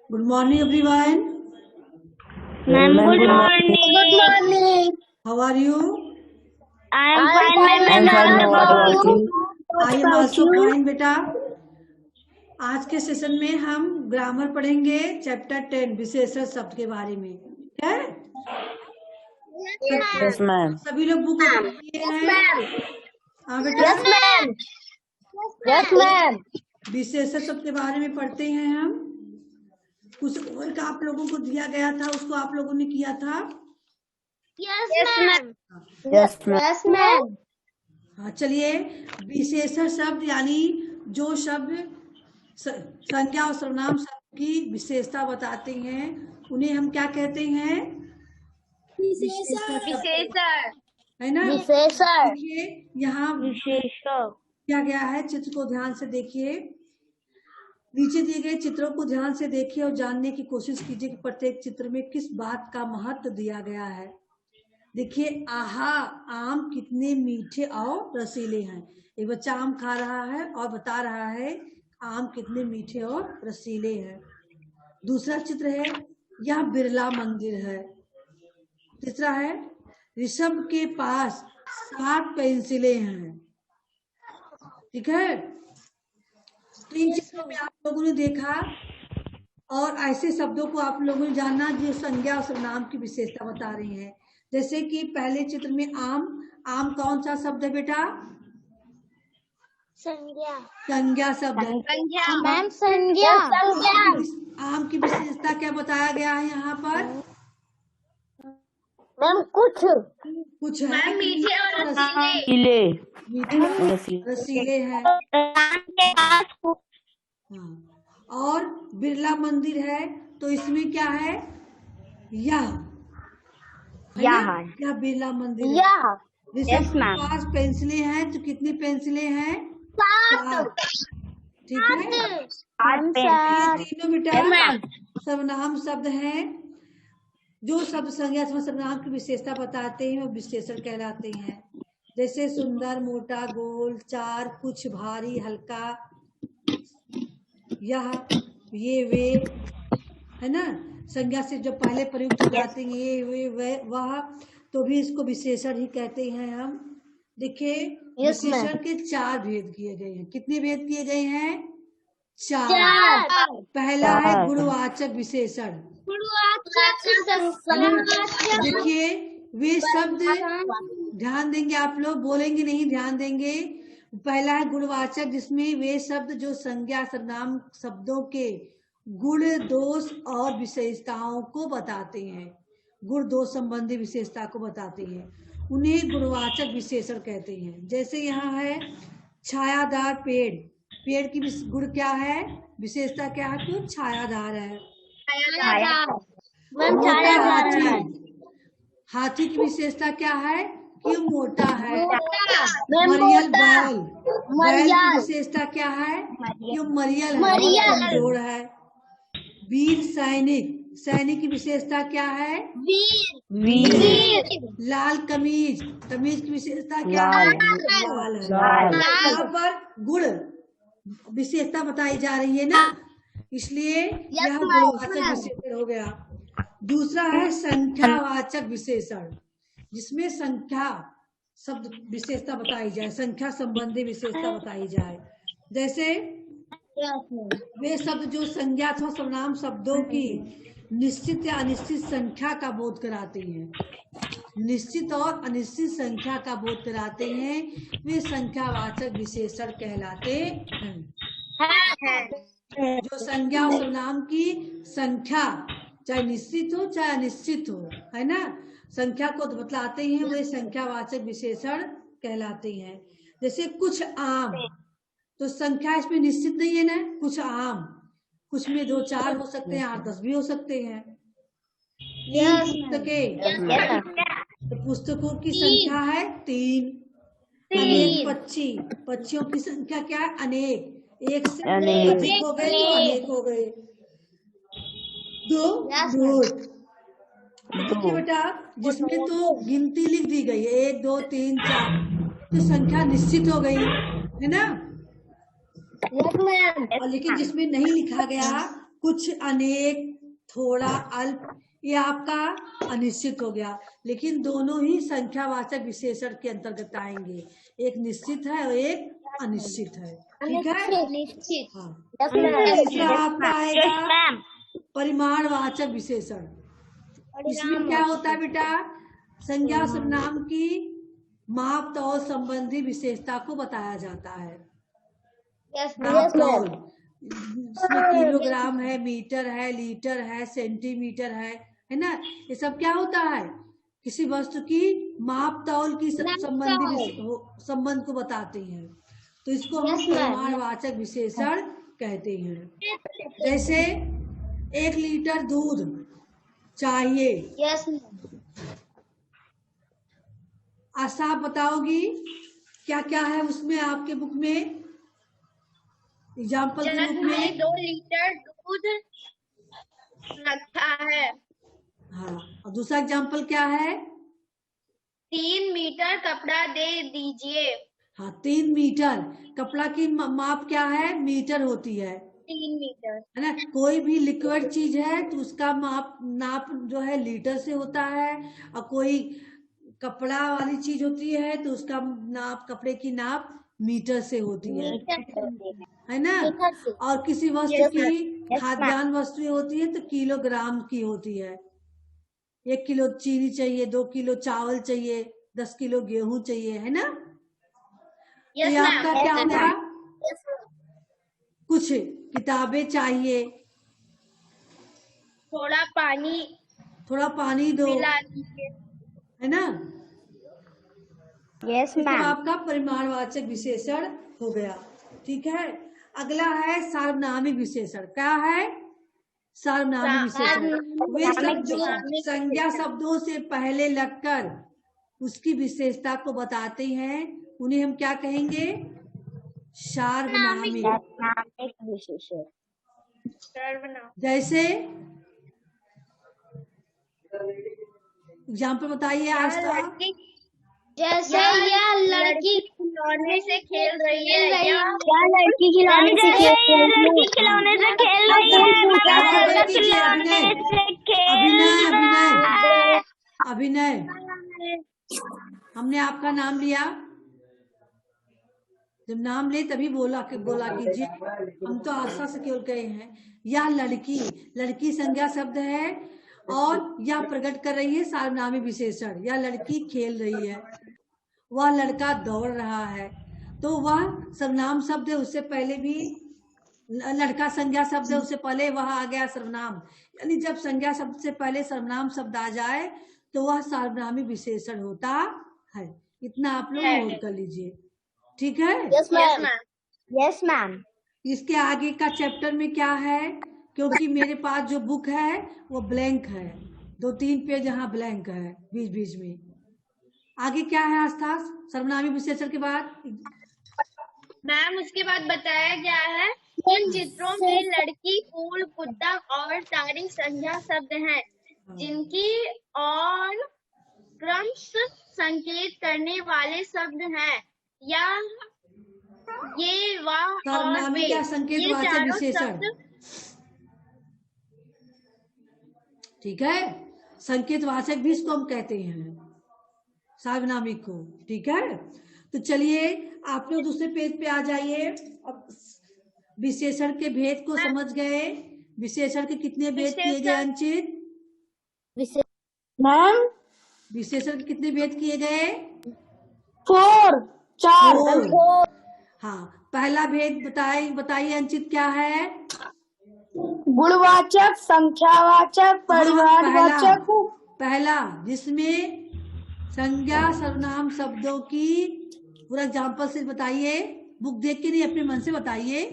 Good morning, everyone. Ma'am, good Good morning. Good morning. How are you? I am I'm fine, fine, ma'am. I'm And ma'am. fine. what What How about about about you? you? you? What I am about also you? fine, बेटा। आज के session में हम grammar पढ़ेंगे chapter 10 विशेषण शब्द के बारे में। ठीक है? Yes, ma'am. सभी लोग बुक ओपन किए Yes, हैं? ma'am. हाँ बेटा। Yes, ma'am. Yes, ma'am. विशेषण शब्द के बारे में पढ़ते हैं हम। कुछ वर्क आप लोगों को दिया गया था, उसको आप लोगों ने किया था। Yes, ma'am. Yes, ma'am. Yes, ma'am. हाँ, चलिए। विशेषण शब्द यानी जो शब्द संज्ञा और सर्वनाम शब्द की विशेषता बताते हैं उन्हें हम क्या कहते हैं? विशेषण शब्द, है ना? विशेषण। देखिए यहाँ विशेषण क्या गया है, चित्र को ध्यान से देखिए। नीचे दिए गए चित्रों को ध्यान से देखिए और जानने की कोशिश कीजिए कि प्रत्येक चित्र में किस बात का महत्व दिया गया है। देखिए, आहा, आम कितने मीठे और रसीले हैं। एक बच्चा आम खा रहा है और बता रहा है आम कितने मीठे और रसीले हैं। दूसरा चित्र है, यह बिरला मंदिर है। तीसरा है, ऋषभ के पास 7 पेंसिलें हैं। ठीक है? तो इन चित्रों में आप लोगों ने देखा और ऐसे शब्दों को आप लोगों ने जाना जो संज्ञा और सर्वनाम की विशेषता बता रही हैं। जैसे कि पहले चित्र में आम, आम कौन सा शब्द है बेटा? संज्ञा। संज्ञा शब्द है। मैम संज्ञा। आम की विशेषता क्या बताया गया है यहाँ पर? मैम कुछ है मीठे और रसीले। मीठे और रसीले। रसीले हैं। के पास हाँ, और बिरला मंदिर है तो इसमें क्या है? यह बिरला मंदिर है। या ऋषभ के पास पेंसिलें हैं तो कितनी पेंसिलें हैं? 7। ठीक है? ये तीनों बेटा सर्वनाम शब्द हैं। जो शब्द संज्ञा अथवा सर्वनाम की विशेषता बताते हैं वो विशेषण कहलाते हैं। जैसे सुंदर, मोटा, गोल, चार, कुछ, भारी, हल्का, यह, ये, वे, है ना? संज्ञा से जब पहले प्रयुक्त हो जाते हैं ये, वे, वह, तो भी इसको विशेषण ही कहते हैं हम। देखिए, विशेषण के 4 भेद किए गए हैं। कितने भेद किए गए हैं? 4। पहला है गुणवाचक विशेषण। देखिए, वे शब्द ध्यान देंगे, आप लोग बोलेंगे नहीं, ध्यान देंगे। पहला है गुणवाचक, जिसमें वे शब्द जो संज्ञा सर्वनाम शब्दों के गुण, दोष और विशेषताओं को बताते हैं, गुण दोष संबंधी विशेषता को बताते हैं, उन्हें गुणवाचक विशेषण कहते हैं। जैसे यहाँ है छायादार पेड़, पेड़ की गुण क्या है, विशेषता क्या है? तो छायादार है। मोटा हाथी, हाथी की विशेषता क्या है? कि मोटा है। मरियल बैल, बैल की विशेषता क्या है? कि मरियल है, कमजोर है। वीर सैनिक, सैनिक की विशेषता क्या है? वीर। लाल कमीज, कमीज की विशेषता क्या है? लाल है। यहाँ पर गुण विशेषता बताई जा रही है ना, इसलिए यह गुणवाचक विशेषण हो गया। दूसरा है संख्यावाचक विशेषण, जिसमें संख्या शब्द विशेषता बताई जाए, संख्या संबंधी विशेषता बताई जाए। जैसे वे शब्द जो संज्ञा अथवा सर्वनाम शब्दों की निश्चित या अनिश्चित संख्या का बोध कराते हैं, निश्चित और अनिश्चित संख्या का बोध कराते हैं, वे संख्यावाचक विशेषण कहलाते हैं। जो संज्ञा और सर्वनाम की संख्या चाहे निश्चित हो चाहे अनिश्चित हो, है ना, संख्या को बतलाते हैं, वे संख्यावाचक विशेषण कहलाते हैं। जैसे कुछ आम, तो संख्या इसमें निश्चित नहीं है ना, कुछ आम, कुछ में 2 4 हो सकते हैं, 8 10 भी हो सकते हैं। 3 पुस्तकें, तो पुस्तकों की संख्या है 3। अनेक पक्षी, पक्षियों की संख्या क्या है? अनेक, एक से अधिक हो गए तो अनेक हो गए। 2 वोट, देखिए बेटा, जिसमें तो गिनती लिख दी गई है 1 2 3 4, तो संख्या निश्चित हो गई, है ना? और लेकिन जिसमें नहीं लिखा गया कुछ, अनेक, थोड़ा, अल्प, ये आपका अनिश्चित हो गया। लेकिन दोनों ही संख्यावाचक विशेषण के अंतर्गत आएंगे, एक निश्चित है और एक अनिश्चित है। ठीक है। निश्चित। हाँ, Yes, ma'am. तीसरा आपका यस आएगा मैम। परिमाणवाचक विशेषण। इसमें क्या होता है बेटा, संज्ञा सर्वनाम की माप तौल संबंधी विशेषता को बताया जाता है। Yes, माप ma'am. तौल, इसमें किलोग्राम है, मीटर है, लीटर है, सेंटीमीटर है ना। ये सब क्या होता है, किसी वस्तु की माप तौल की संबंध को बताते हैं। तो इसको हम Yes, ma'am. परिमाणवाचक विशेषण कहते हैं। जैसे 1 लीटर दूध चाहिए, Yes, ma'am. आशा आप बताओगी क्या क्या है उसमें आपके बुक में, एग्जाम्पल के रूप में। 2 लीटर दूध रखा है। हाँ, और दूसरा एग्जाम्पल क्या है, 3 मीटर कपड़ा दे दीजिए। हाँ 3 मीटर, कपड़ा की माप क्या है, मीटर होती है 3 मीटर। है ना। कोई भी लिक्विड चीज है तो उसका नाप जो है लीटर से होता है, और कोई कपड़ा वाली चीज होती है तो उसका नाप, कपड़े की नाप मीटर से होती है ना। और किसी वस्तु की खाद्यान्न वस्तुएं होती है तो किलोग्राम की होती है। 1 किलो चीनी चाहिए, 2 किलो चावल चाहिए, 10 किलो गेहूं चाहिए, है ना। तो ये आपका क्या हो गया, कुछ किताबें चाहिए, थोड़ा पानी दो, पिला दीजिए। है ना। यस तो मैम। आपका परिमाणवाचक विशेषण हो गया। ठीक है। अगला है सार्वनामिक विशेषण। क्या है, सार्वनामिक विशेषण। वे शब्द जो संज्ञा शब्दों से पहले लगकर उसकी विशेषता को बताते हैं उन्हें हम क्या कहेंगे, सार्वनामिक। सार्वनामिक विशेषण। जैसे एग्जाम्पल बताइए आस्था। जैसे यह लड़की खिलौने से खेल रही है। क्या लड़की खिलौने से खेल रही है? लड़की खिलौने से खेल रही है। अभिनय, हमने आपका नाम लिया, जब नाम ले तभी बोला कीजिए। हम तो आशा से केवल कहे हैं। यह लड़की संज्ञा शब्द है और यह प्रकट कर रही है सार्वनामिक विशेषण। यह लड़की खेल रही है, वह लड़का दौड़ रहा है, तो वह सर्वनाम शब्द है। उससे पहले भी लड़का संज्ञा शब्द है, उससे पहले वह आ गया सर्वनाम। यानी जब संज्ञा शब्द से पहले सर्वनाम शब्द आ जाए तो वह सार्वनामिक विशेषण होता है। इतना आप लोग नोट कर लीजिए। ठीक है। Yes ma'am. Yes ma'am. इसके आगे का चैप्टर में क्या है, क्योंकि मेरे पास जो बुक है वो ब्लैंक है, 2-3 पेज यहाँ ब्लैंक है बीच बीच में। आगे क्या है आस्था, सर्वनामिक विशेषण के बाद मैम उसके बाद बताया गया है इन चित्रों में लड़की, फूल, कुत्ता और सारी संज्ञा शब्द हैं जिनकी और क्रम संकेत करने वाले शब्द हैं। या ये वह और सर्वनामिक वे, या ये संकेतवाचक चारों विशेषण। शब्द। ठीक है, संकेतवाचक भी इसको हम कहते हैं, सार्वनामिक को। ठीक है, तो चलिए आप लोग दूसरे पेज पे आ जाइए। अब विशेषण के भेद को समझ गए। विशेषण के कितने भेद किए गए अंचित? मैम विशेषण के कितने भेद किए गए? 4 हाँ, पहला भेद बताइए अंचित, क्या है? गुणवाचक, संख्यावाचक, परिमाणवाचक। पहला जिसमें संज्ञा सर्वनाम शब्दों की पूरा एग्जाम्पल से बताइए, बुक देख के नहीं, अपने मन से बताइए।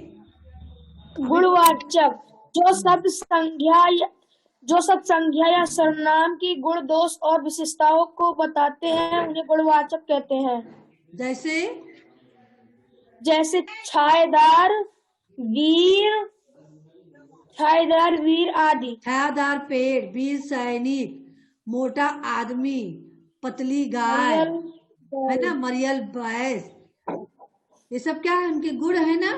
गुणवाचक, जो सब संज्ञा या सर्वनाम की गुण, दोष और विशेषताओं को बताते हैं उन्हें गुणवाचक कहते हैं। जैसे छायादार, वीर आदि। छायादार पेड़, वीर सैनिक, मोटा आदमी, पतली गाय, है ना, मरियल भैंस, ये सब क्या है, उनके गुण है ना।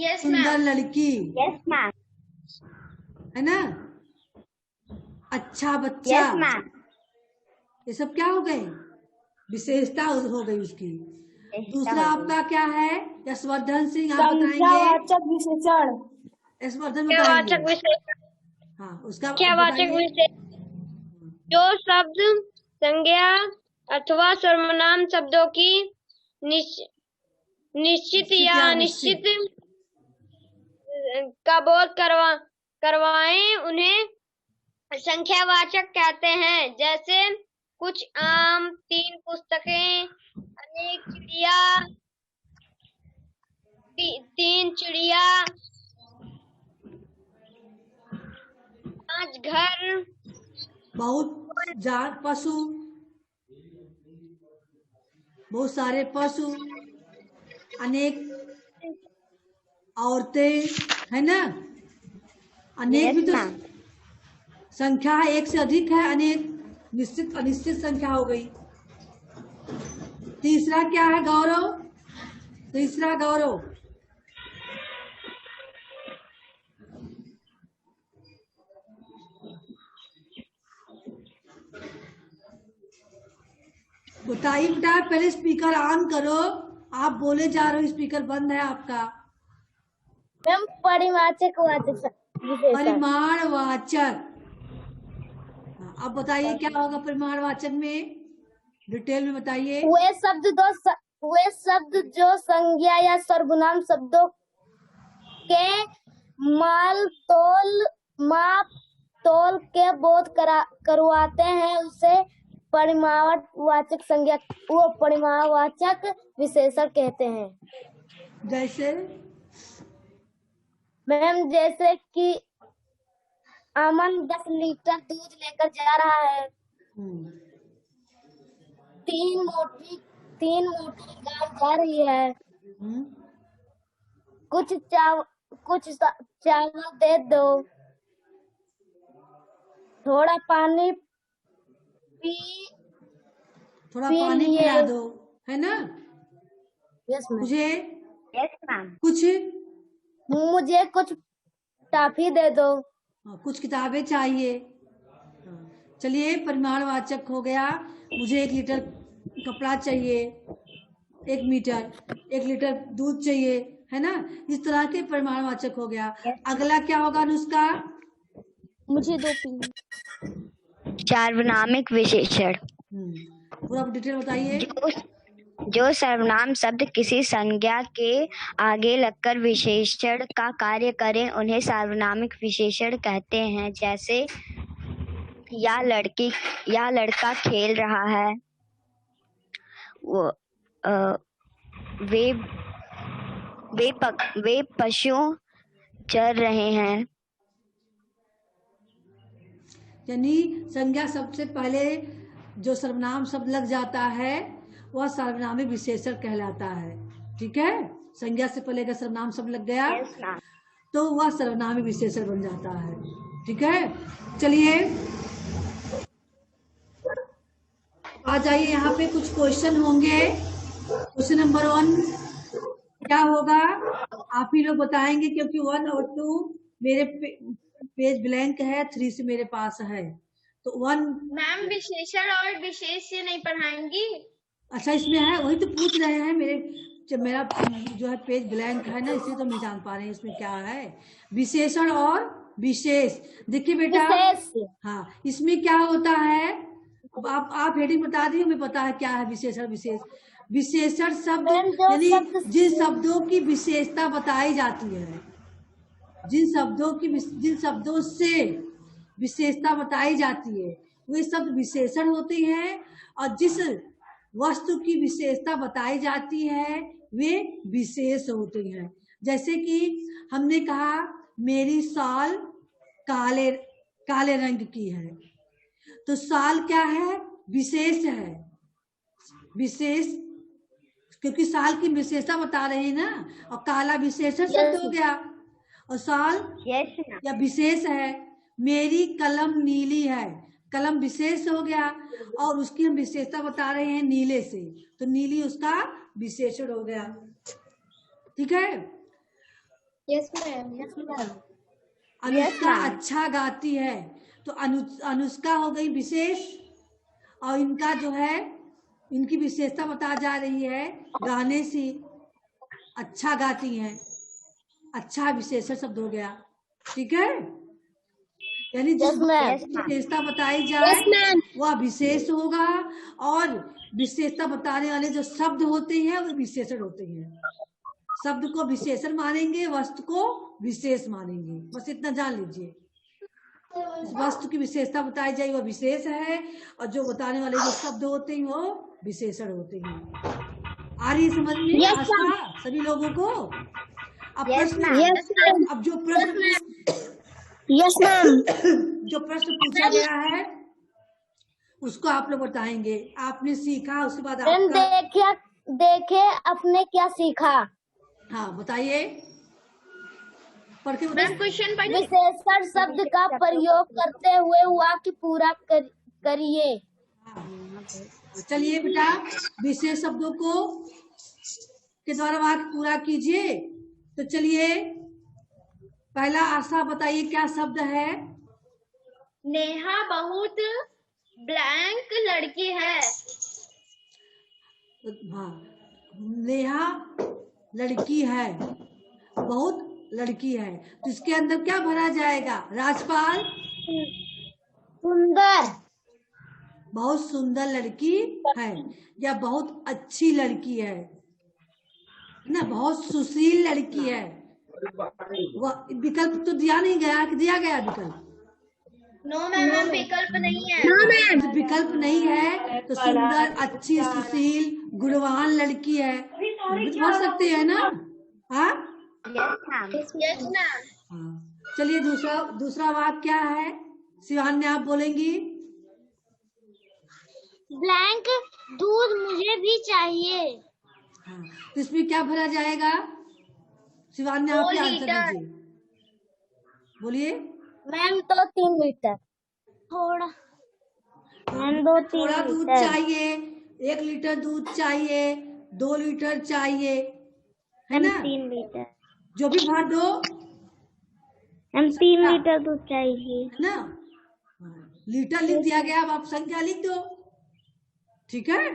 यस सुंदर मैम। लड़की, यस मैम। है ना, अच्छा बच्चा, यस मैम। ये सब क्या हो गए, विशेषता हो गई उसकी। दूसरा हो गई। आपका क्या है, यशवर्धन सिंह आप बताएंगे। संख्यावाचक विशेषण। यशवर्धन क्रियावाचक बताएंगे। विशेषण। हाँ उसका क्रियावाचक बताइए। विशेषण जो शब्द संज्ञा अथवा सर्वनाम शब्दों की निश्चित या अनिश्चित का बोध करवाएं उन्हें संख्यावाचक कहते हैं। जैसे कुछ आम, 3 पुस्तकें, अनेक चिड़िया, 3 चिड़िया, 5 घर, बहुत पशु, बहुत सारे पशु, अनेक औरतें, है ना, अनेक भी तो संख्या है, एक से अधिक है, अनेक निश्चित अनिश्चित संख्या हो गई। तीसरा क्या है गौरव, तीसरा गौरव, बताइए बेटा, पहले स्पीकर ऑन करो, आप बोले जा रहे हो, स्पीकर बंद है आपका। मैम परिमाणवाचक विशेषण। परिमाणवाचक, अब बताइए क्या होगा परिमाणवाचक में, डिटेल में बताइए। वे शब्द जो संज्ञा या सर्वनाम शब्दों के माप तोल के बोध करवाते हैं, उसे परिमाणवाचक संज्ञा वो परिमाणवाचक विशेषण कहते हैं। जैसे मैम जैसे कि अमन 10 लीटर दूध लेकर जा रहा है। 3 मोटी गाय जा रही है। कुछ चावल दे दो। थोड़ा पानी पिला दो, है ना। Yes ma'am. मुझे कुछ टॉफी दे दो। कुछ किताबें चाहिए। चलिए परिमाणवाचक हो गया, मुझे 1 लीटर कपड़ा चाहिए, 1 लीटर दूध चाहिए, है ना, इस तरह के परिमाणवाचक हो गया। अगला क्या होगा अनुष्का, मुझे 2 पी। सार्वनामिक विशेषण। पूरा डिटेल बताइए। जो सर्वनाम शब्द किसी संज्ञा के आगे लगकर विशेषण का कार्य करें उन्हें सार्वनामिक विशेषण कहते हैं। जैसे या लड़का खेल रहा है, वे पशु चर रहे हैं। यानी संज्ञा सबसे पहले जो सर्वनाम शब्द लग जाता है वह सर्वनामिक विशेषण कहलाता है। ठीक है, संज्ञा से पहले अगर सर्वनाम शब्द लग गया तो वह सर्वनामिक विशेषण बन जाता है। ठीक है, चलिए आ जाइए, यहाँ पे कुछ क्वेश्चन होंगे। क्वेश्चन नंबर 1 क्या होगा, आप ही लोग बताएंगे, क्योंकि 1 और 2 मेरे पेज ब्लैंक है, 3 से मेरे पास है, तो 1। मैम विशेषण और विशेष से नहीं पढ़ाएंगी? अच्छा इसमें है, वही तो पूछ रहे हैं, मेरा जो है पेज ब्लैंक है ना, इसलिए तो नहीं जान पा रहे हैं इसमें क्या है, विशेषण और विशेष। देखिए बेटा, हाँ इसमें क्या होता है, आप हेडिंग बता दी, हमें पता है क्या है विशेषण विशेष। विशेषण शब्द यानी जिन शब्दों की विशेषता बताई जाती है, जिन शब्दों से विशेषता बताई जाती है वे शब्द विशेषण होते हैं, और जिस वस्तु की विशेषता बताई जाती है वे विशेष होते हैं। जैसे कि हमने कहा मेरी साल काले रंग की है, तो साल क्या है, विशेष है, विशेष, क्योंकि साल की विशेषता बता रहे हैं ना, और काला विशेषण शब्द हो गया, और साल या विशेष है। मेरी कलम नीली है, कलम विशेष हो गया, और उसकी हम विशेषता बता रहे हैं नीले से, तो नीली उसका विशेषण हो गया। ठीक है, यस मैम। अनुष्का अच्छा गाती है, तो अनुष्का हो गई विशेष, और इनका जो है इनकी विशेषता बता जा रही है गाने से, अच्छा गाती हैं, अच्छा विशेषण शब्द हो गया, ठीक है। यानी जिस विशेषता बताई जाए वह विशेष होगा, और विशेषता बताने वाले जो शब्द होते हैं वो विशेषण होते हैं। शब्द को विशेषण मानेंगे, वस्तु को विशेष मानेंगे, बस इतना जान लीजिए। इस वस्तु की विशेषता बताई जाए वह विशेष है, और जो बताने वाले जो शब्द होते हैं वो विशेषण होते हैं। आ रही समझ में आस्था सभी लोगों को? अब प्रश्न, अब जो प्रश्न जो प्रश्न पूछा गया है उसको आप लोग बताएंगे। आपने सीखा, उसके बाद आपका देखे अपने क्या सीखा। हाँ बताइए, पढ़ के मैम क्वेश्चन पढ़िए। विशेषण शब्द का प्रयोग करते हुए वाक्य पूरा करिए। चलिए बेटा, विशेष शब्दों को के द्वारा वाक्य पूरा कीजिए। तो चलिए, पहला आशा बताइए क्या शब्द है? नेहा बहुत ब्लैंक लड़की है। हाँ, नेहा लड़की है, बहुत लड़की है, तो इसके अंदर क्या भरा जाएगा? राजपाल, सुंदर, बहुत सुंदर लड़की है, या बहुत अच्छी लड़की है ना, बहुत सुशील लड़की है। वह विकल्प तो दिया नहीं गया कि दिया गया विकल्प? नो मैम, विकल्प नहीं है। विकल्प नहीं है तो सुंदर, अच्छी, सुशील, गुणवान लड़की है, पढ़ सकते हैं ना? हाँ यस मैम। हाँ, चलिए दूसरा वाक्य क्या है? शिवान्य आप बोलेंगी। ब्लैंक दूध मुझे भी चाहिए। हाँ, तो इसमें क्या भरा जाएगा? शिवान्य आप क्या आंसर दीजिए, बोलिए। मैम तो 3 लीटर। थोड़ा मैम 2-3 थोड़ा दूध लीटर चाहिए, 1 लीटर दूध चाहिए, 2 लीटर चाहिए, है ना? 3 लीटर जो भी भर दो, हम 3 लीटर दूध चाहिए, है ना? लीटर लिख दिया गया, अब आप संख्या लिख दो, ठीक है।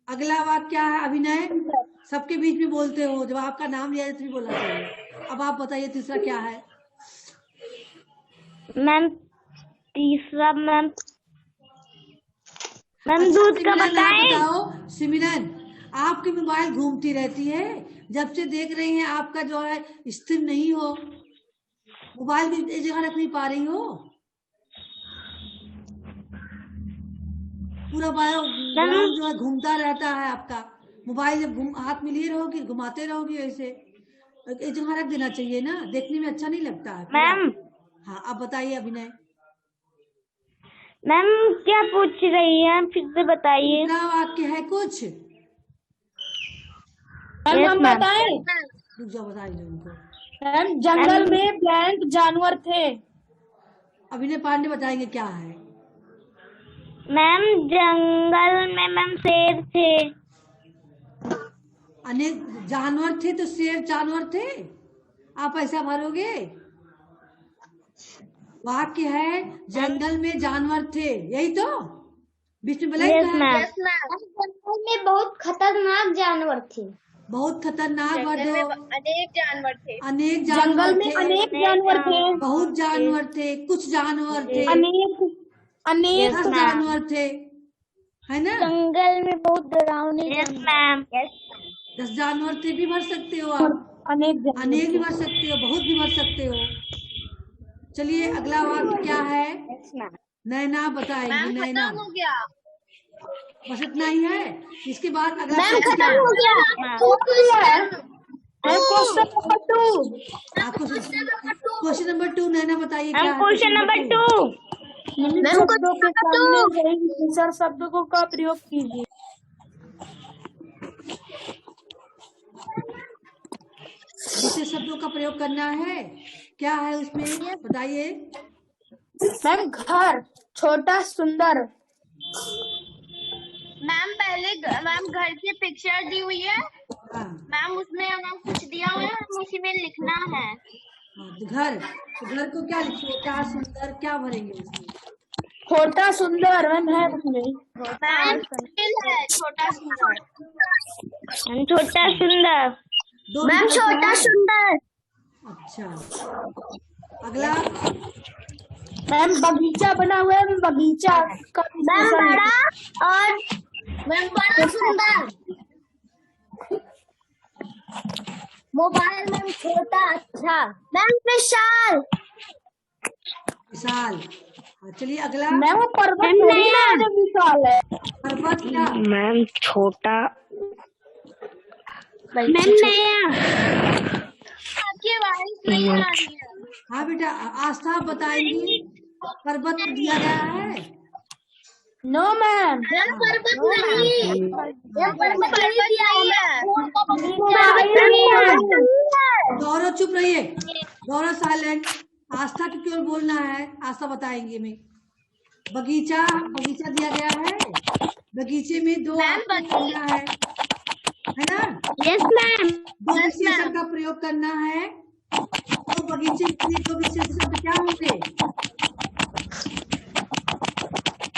अगला वाक्य क्या है? अभिनय, सबके बीच में बोलते हो, जब आपका नाम लिया जाए तभी बोलना चाहिए। अब आप बताइए तीसरा क्या है? मैम तीसरा मैम दूध का बताएं। बताओ सिमरन, आपकी मोबाइल घूमती रहती है, जब से देख रही हैं आपका जो है स्थिर नहीं हो, मोबाइल भी एक जगह रख नहीं पा रही हो, पूरा मोबाइल जो है घूमता रहता है आपका। मोबाइल जब हाथ में लिए रहोगी, घुमाते रहोगी, ऐसे एक जगह रख देना चाहिए ना, देखने में अच्छा नहीं लगता है मैम। हाँ, अब बताइए अभिनय। मैम क्या पूछ रही है, फिर से बताइए। क्या वाक्य है कुछ? हम बताएं? रुक जाओ, बताइए उनको। मैम जंगल में ब्लैंक जानवर थे। अभिनय पांडे बताएंगे क्या है? मैम जंगल में मैम शेर थे। अनेक जानवर थे तो शेर जानवर थे, आप ऐसा भरोगे? वाक्य है जंगल में जानवर थे, यही तो बीच में ब्लैंक है। जंगल में बहुत खतरनाक जानवर थे। बहुत खतरनाक जंगल में अनेक जानवर थे। अनेक जानवर थे, अनेक जानवर थे, बहुत जानवर थे, कुछ जानवर थे, अनेक 10 जानवर थे, है ना? जंगल में बहुत डरावने। Yes ma'am. 10 जानवर थे भी भर सकते हो आप, अनेक भी भर सकते हो, बहुत भी भर सकते हो। चलिए अगला वाक्य क्या है? नैना बताएंगी। नैना, खत्म हो गया। बस इतना ही है, इसके बाद अगला क्वेश्चन नंबर 2। नैना बताइए क्या है? क्वेश्चन नंबर 2 शब्दों का प्रयोग कीजिए। विशेष शब्दों का प्रयोग करना है, क्या है उसमें बताइए। मैम घर छोटा सुंदर। मैम पहले मैम घर की पिक्चर दी हुई है, हाँ मैम उसमें हमें कुछ दिया हुआ है, हमें उसी में लिखना है। हाँ, तो घर को क्या छोटा सुंदर क्या भरेंगे उसमें? छोटा सुंदर मैम है उसमें। मैम मुश्किल है छोटा सुंदर। छोटा सुंदर। दो मैम विकल्प छोटा है। सुंदर। अच्छा, अगला मैम बगीचा बना हुआ है, बगीचा का मैम विशेषण है। बड़ा और मैम बड़ा सुंदर। मोबाइल मैम छोटा अच्छा। मैम विशाल। विशाल। हाँ, चलिए अगला मैम वो पर्वत थोड़ी ना है जो विशाल है। पर्वत क्या? मैम छोटा। मैम नया। आपकी आवाज नहीं आ रही है। हाँ बेटा, आस्था आप बताएंगी पर्वत में दिया गया है? No ma'am. मैम पर्वत नहीं, पर्वत नहीं है। गौरव चुप रहिए, गौरव साइलेंट। आस्था को केवल बोलना है, आस्था बताएंगे मैं। बगीचा दिया गया है, बगीचे में दो मैम, आपको बोलना है ना? Yes ma'am. दो विशेषण का प्रयोग करना है, तो बगीचे के लिए दो विशेषण शब्द क्या होंगे?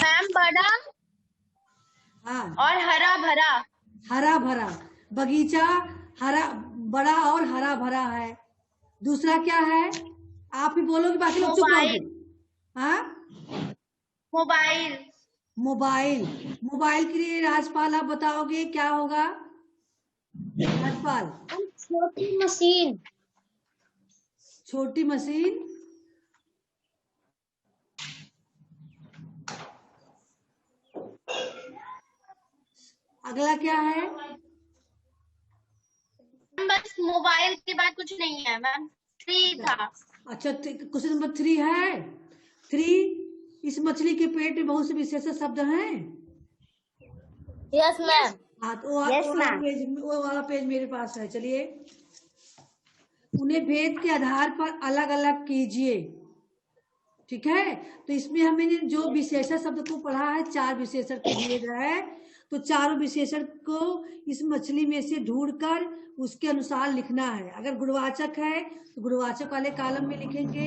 मैम बड़ा हाँ, और हरा भरा। हरा भरा। बगीचा हरा बड़ा और हरा भरा है। दूसरा क्या है? आप ही बोलोगे, बाकी लोग चुप रहोगे। हाँ, मोबाइल। मोबाइल के लिए राजपाल आप बताओगे क्या होगा? राजपाल, छोटी मशीन। छोटी मशीन। अगला क्या है? बस मोबाइल के बाद कुछ नहीं है मैम, 3 था। अच्छा, क्वेश्चन नंबर 3 है। 3, इस मछली के पेट में बहुत से विशेषण शब्द हैं। Yes ma'am. हाँ, तो वो वाला पेज मेरे पास है। चलिए, उन्हें भेद के आधार पर अलग अलग कीजिए। ठीक है, तो इसमें हमें जो विशेषण शब्द को पढ़ा है, 4 विशेषण के दिए गए हैं, तो चारों विशेषण को इस मछली में से ढूंढकर उसके अनुसार लिखना है। अगर गुणवाचक है तो गुणवाचक वाले कॉलम में लिखेंगे।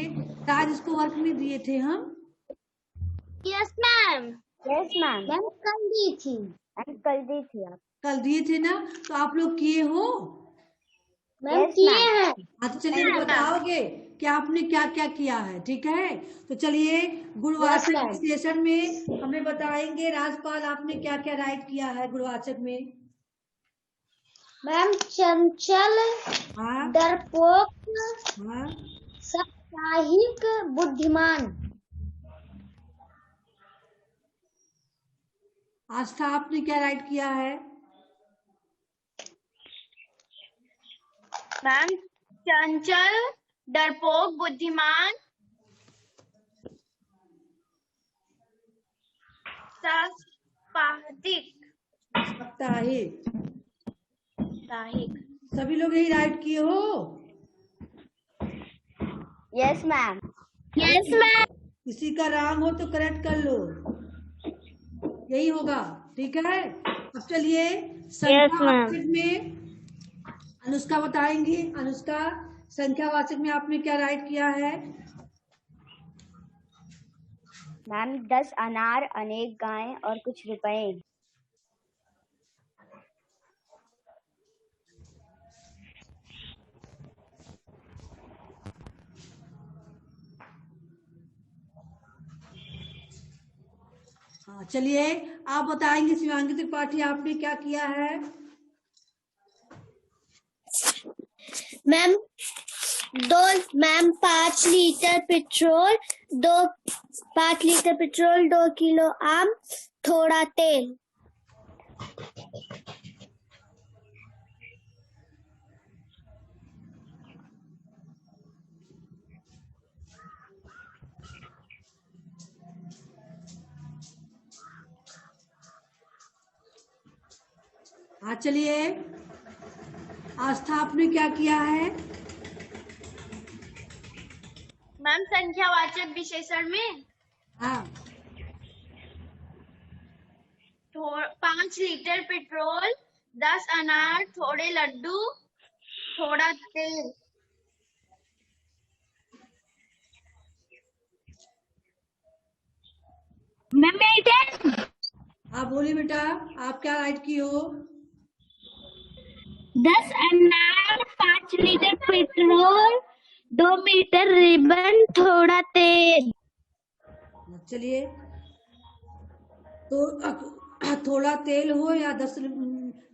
आज इसको वर्क में दिए थे हम। Yes ma'am. Yes ma'am. Ma'am कल दी थी। मैम कल दी थी आप। कल दिए थे ना, तो आप लोग किए हो? मैम किए हैं। हाँ, तो चलिए बताओगे कि आपने क्या क्या किया है। ठीक है, तो चलिए गुणवाचक विशेषण में हमें बताएंगे। राजपाल, आपने क्या क्या राइट किया है गुणवाचक में? मैम चंचल, हाँ डरपोक, हाँ, साप्ताहिक, बुद्धिमान। आस्था, आपने क्या राइट किया है? मैम चंचल, डरपोक, बुद्धिमान, साप्ताहिक। सभी लोग यही राइट किए हो? Yes ma'am. Yes ma'am. किसी का रॉन्ग हो तो करेक्ट कर लो, यही होगा। ठीक है, अब चलिए संख्यावाचक में अनुष्का बताएंगी। अनुष्का, संख्यावाचक में आपने क्या राइट किया है? मैम 10 अनार, अनेक गायें और कुछ रुपए। हाँ, चलिए आप बताएंगे शिवांगी त्रिपाठी, आपने क्या किया है? मैम 5 लीटर पेट्रोल, 2 किलो आम, थोड़ा तेल। हाँ, चलिए आस्था, आपने क्या किया है? मैम संख्यावाचक विशेषण में हाँ, 5 लीटर पेट्रोल, 10 अनार, थोड़े लड्डू, थोड़ा तेल। हाँ बोलिए बेटा, आप क्या राइट की हो? 10 अनार, 5 लीटर पेट्रोल, 2 मीटर रिबन, थोड़ा तेल। चलिए, तो थोड़ा तेल हो या 10,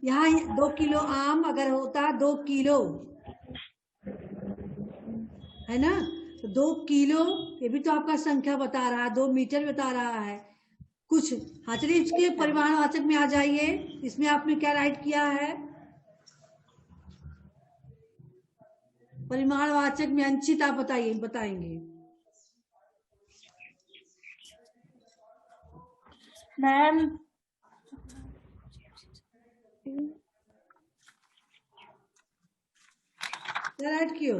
यहाँ 2 किलो आम अगर होता 2 किलो, है ना, तो 2 किलो, ये भी तो आपका संख्या बता रहा है, 2 मीटर बता रहा है कुछ। हाँ चलिए, इसके परिमाणवाचक में आ जाइए। इसमें आपने क्या राइट किया है? परिमाणवाचक में अंशित आप बताएंगे। मैम क्या राइट किए हो?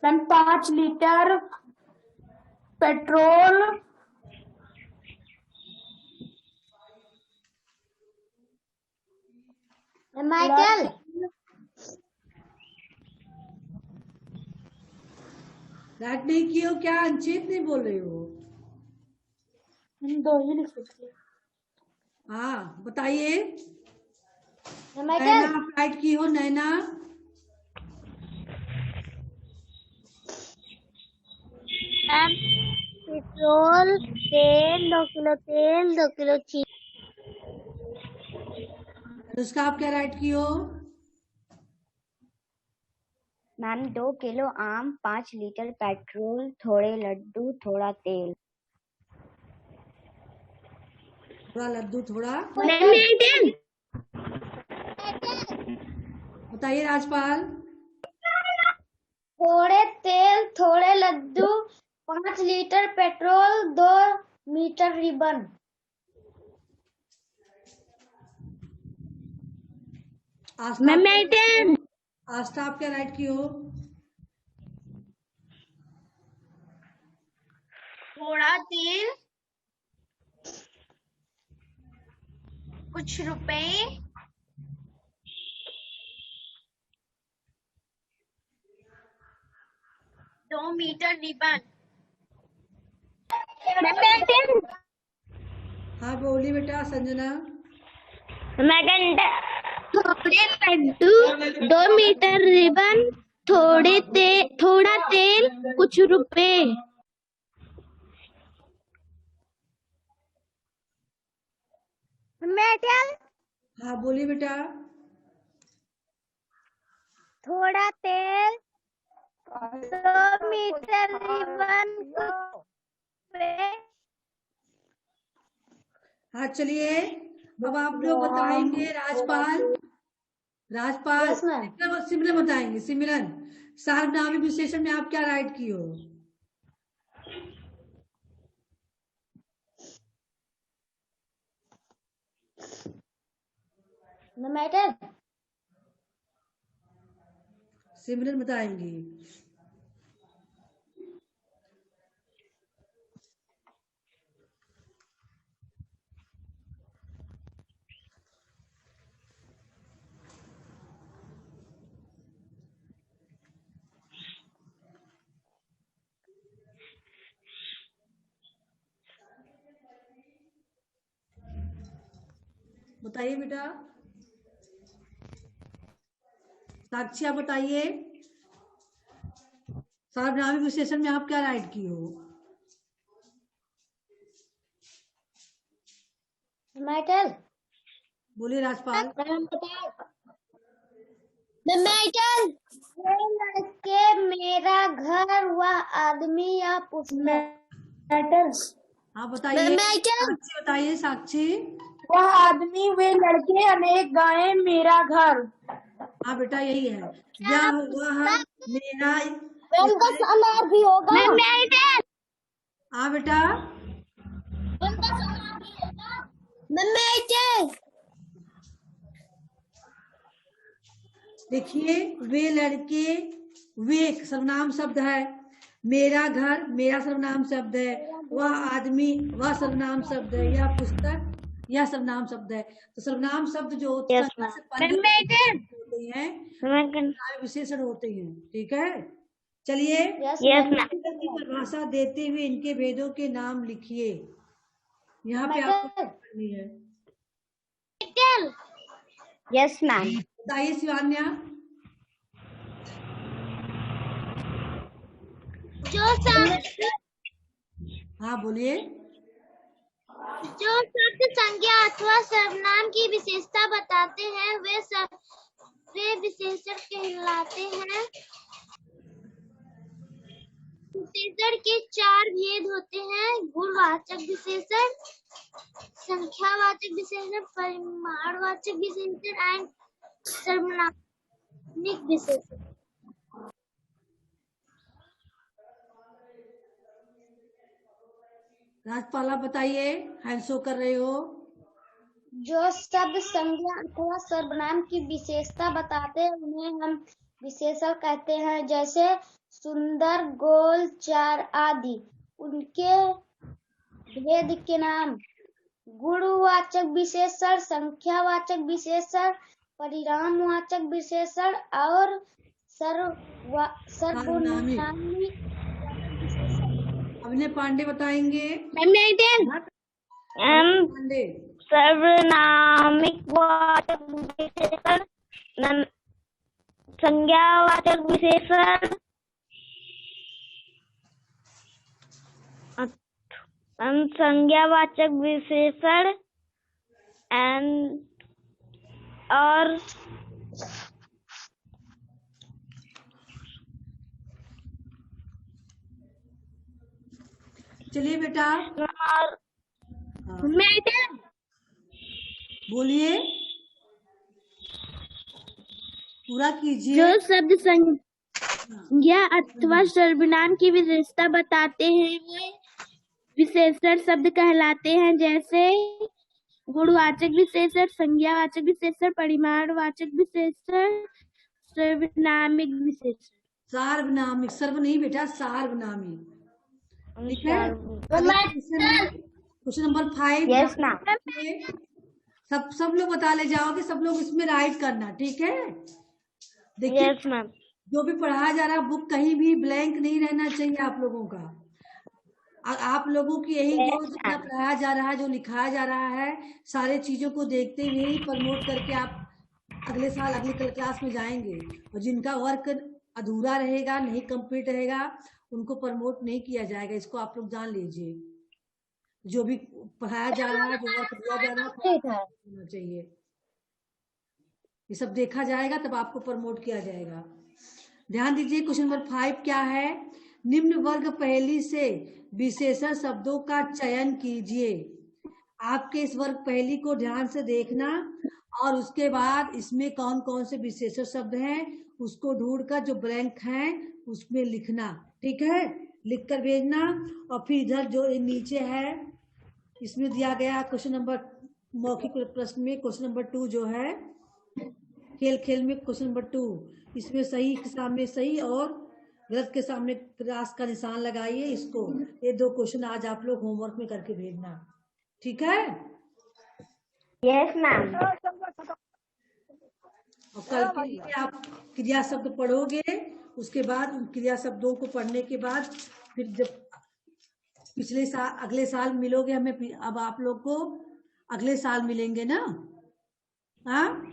Ma'am 5 litre petrol, Michael, right नहीं किए हो क्या? अंशित नहीं बोल रहे हो? हम 2 ही लिख सकते हैं। हाँ बताइए। नैना माइकल, आप राइट की हो? नैना पेट्रोल, तेल, 2 किलो तेल, 2 किलो चीनी। उसका आप क्या राइट की हो? मैम 2 किलो आम, 5 लीटर पेट्रोल, थोड़े लड्डू, थोड़ा तेल। थोड़ा लड्डू, थोड़ा बताइए राजपाल। थोड़े तेल, थोड़े लड्डू, 5 litre petrol, 2 metre ribbon. Aastha आप क्या राइट की हो? थोड़ा तेल, कुछ रुपए, दो मीटर रिबन। हाँ बोलिए बेटा संजना। थोड़े लड्डू, 2 मीटर रिबन, थोड़ा तेल, कुछ रुपए। हाँ बोलिए बेटा। थोड़ा तेल, 2 मीटर रिबन, कुछ रुपए। हाँ चलिए, अब आप लोग बताएंगे। राजपाल सिमरन बताएंगे। सिमरन, सार्वनामी विशेषण में आप क्या राइट की हो? सिमरन बताएंगी। बताइए बेटा। साक्षी आप बताइए, सार्वनामिक विशेषण में आप क्या राइट की हो? बोलिए राजपाल। लड़के, मेरा घर, वह आदमी या पुस्तक। हाँ बताइए साक्षी, बताइए साक्षी। वह आदमी, वे लड़के, अनेक गायें, मेरा घर। हाँ बेटा यही है। यह वह मेरा। अनार भी होगा। हाँ बेटा। देखिए, वे लड़के, वे सर्वनाम शब्द है। मेरा घर, मेरा सर्वनाम शब्द है। वह आदमी, वह सर्वनाम शब्द है, यह पुस्तक, यह सर्वनाम शब्द है। तो सर्वनाम शब्द जो होते Yes, हैं ma'am. होते हैं विशेषण होते हैं। ठीक है, चलिए यस Yes, मैम। ma'am. की परिभाषा देते हुए इनके भेदों के नाम लिखिए। यहाँ पे आपको करनी है। Yes, ma'am. बताइए शिवान्या। जो शब्द हाँ बोलिए। जो शब्द संज्ञा अथवा सर्वनाम की विशेषता बताते हैं वे विशेषण कहलाते हैं। विशेषण के 4 भेद होते हैं: गुणवाचक विशेषण, संख्यावाचक विशेषण, परिमाणवाचक विशेषण एंड सर्वनामिक विशेषण। राजपाला बताइए, हैंड शो कर रहे हो। जो शब्द संज्ञा अथवा सर्वनाम की विशेषता बताते हैं उन्हें हम विशेषण कहते हैं, जैसे सुंदर, गोल, चार आदि। उनके भेद के नाम: गुणवाचक विशेषण, संख्यावाचक विशेषण, परिणामवाचक विशेषण और सर्वनामिक विशेषण। अभिनय पांडे बताएंगे। पांडे। सर्वनामिक वाचक विशेषण, संज्ञावाचक विशेषण, संज्ञावाचक विशेषण और चलिए बेटा और बोलिए, पूरा कीजिए। जो शब्द संज्ञा अथवा सर्वनाम की विशेषता बताते हैं वे विशेषण शब्द कहलाते हैं, जैसे गुणवाचक विशेषण, संज्ञावाचक विशेषण, परिमाणवाचक विशेषण, सर्वनामिक विशेषण। सार्वनामिक, सर्व नहीं बेटा, सार्वनामिक। ठीक है, क्वेश्चन नंबर 5। Yes, ma'am. सब लोग बता ले जाओगे, सब लोग इसमें राइट करना। ठीक है, देखिए Yes, ma'am. जो भी पढ़ाया जा रहा है बुक कहीं भी ब्लैंक नहीं रहना चाहिए आप लोगों का। आप लोगों की यही जो जितना पढ़ाया जा रहा है, जो लिखाया जा रहा है, सारे चीजों को देखते हुए ही प्रमोट करके आप अगले साल अगली क्लास में जाएंगे। और जिनका वर्क अधूरा रहेगा, नहीं कंप्लीट रहेगा, उनको प्रमोट नहीं किया जाएगा। इसको आप लोग जान लीजिए। जो भी पढ़ाया जा रहा है, जो वर्क दिया जा रहा है, होना चाहिए। ये सब देखा जाएगा तब आपको प्रमोट किया जाएगा। ध्यान दीजिए, क्वेश्चन नंबर 5 क्या है? निम्न वर्ग पहेली से विशेषण शब्दों का चयन कीजिए। आपके इस वर्ग पहेली को ध्यान से देखना और उसके बाद इसमें कौन कौन से विशेषण शब्द हैं उसको ढूंढकर जो ब्लैंक हैं उसमें लिखना। ठीक है, लिखकर भेजना। और फिर इधर जो नीचे है इसमें दिया गया क्वेश्चन नंबर, मौखिक प्रश्न में क्वेश्चन नंबर 2 जो है, खेल खेल में क्वेश्चन नंबर 2, इसमें सही के सामने सही और गलत के सामने क्रॉस का निशान लगाइए। इसको ये 2 क्वेश्चन आज आप लोग होमवर्क में करके भेजना। ठीक है, Yes, ma'am. और कल के लिए आप क्रिया शब्द पढ़ोगे। उसके बाद उन क्रिया शब्दों को पढ़ने के बाद फिर जब पिछले साल अगले साल मिलोगे हमें, अब आप लोग को अगले साल मिलेंगे ना। हाँ,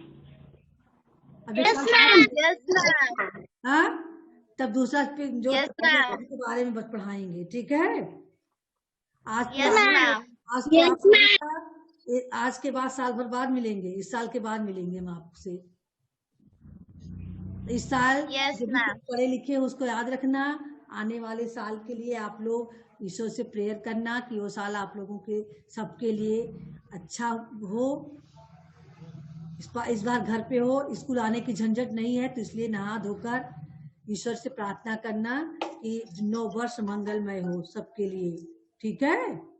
हाँ, तब दूसरा जो के बारे में बस पढ़ाएंगे। ठीक है, आज के बाद साल भर बाद मिलेंगे, इस साल के बाद मिलेंगे हम आपसे। इस साल जो भी पढ़े लिखे हैं उसको याद रखना। आने वाले साल के लिए आप लोग ईश्वर से प्रेयर करना कि वो साल आप लोगों के सबके लिए अच्छा हो। इस बार घर पे हो, स्कूल आने की झंझट नहीं है, तो इसलिए नहा धोकर ईश्वर से प्रार्थना करना कि नव वर्ष मंगलमय हो सबके लिए। ठीक है।